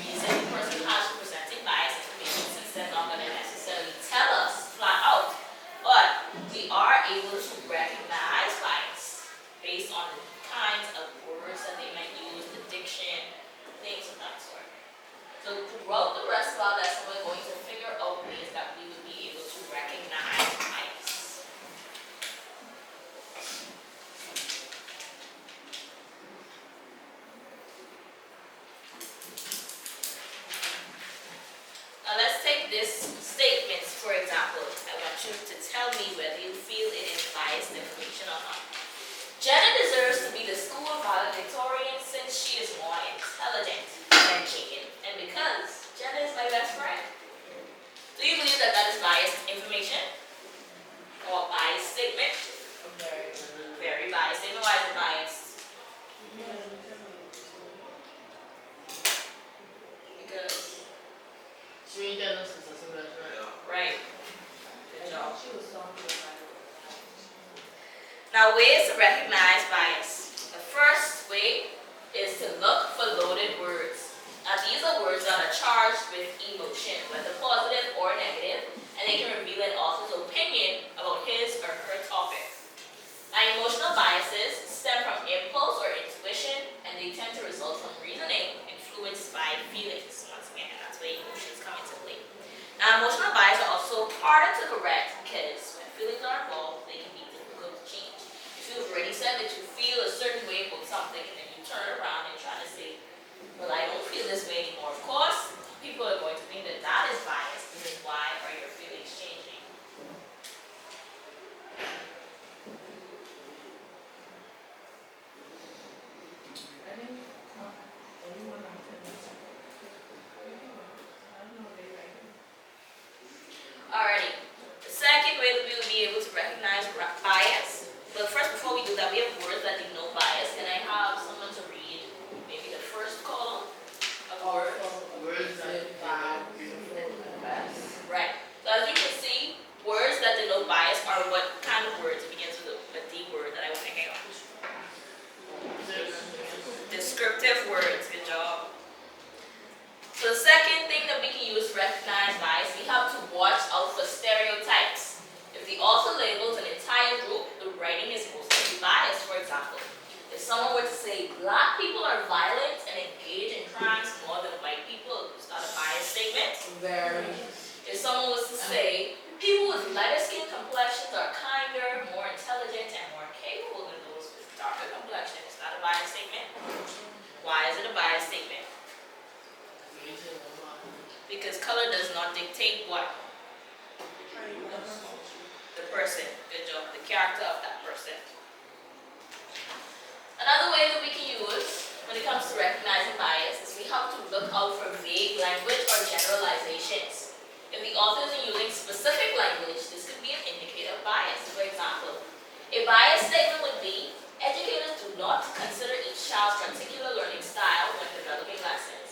reason the person has for presenting biased information, since they're not going to necessarily tell us flat out, but we are able to recognize bias based on the kinds of words that they might use, the diction, things of that sort. So throughout the rest of our lesson, we're going to figure out ways that we would be able to recognize bias. Now let's take this statement, for example. I want you to tell me whether you feel it is biased information or not. Jenna deserves to be the school valedictorian since she is more intelligent than Jaden, and because Jenna is my best friend. Do you believe that that is biased information? Or biased statement? Very biased statement. Why is it biased? Because right. Good job. Now, ways to recognize bias. The first way is to look for loaded words. Now, these are words that are charged with emotion, whether positive or negative, and they can reveal an author's opinion about his or her topic. Now, emotional biases stem from impulse or intuition, and they tend to result from reasoning influenced by feelings. Once again, that's where emotions come into play. Now, emotional bias are also harder to correct because when feelings are involved, they can be difficult to change. If you've already said that you feel a certain way about something, and then you turn around and try to say, well, I don't feel this way anymore. Of course, people are going to think that that is bias, because why are your feelings changing? Alrighty. The second way that we will be able to recognize bias. But first, before we do that, we have words that denote bias. Can I have someone to read maybe the first column of words? Right. So as you can see, words that denote bias are what kind of words? It begins with a D word that I want to hang on. Descriptive words. Good job. So the second thing that we can use to recognize bias, we have to watch out for stereotypes. If the author labels an entire group, the writing is most likely biased. For example, if someone were to say black people are violent and engage in crimes more than white people, is that a biased statement? Very. If someone was to say people with lighter skin complexions are kinder, more intelligent, and more capable than those with darker complexions, is that a biased statement? Why is it a biased statement? Because color does not dictate what? The person. Good job. The character of that person. Another way that we can use when it comes to recognizing bias is we have to look out for vague language or generalizations. If the author is using specific language, this could be an indicator of bias. For example, a bias statement would be, educators do not consider each child's particular learning style when developing lessons.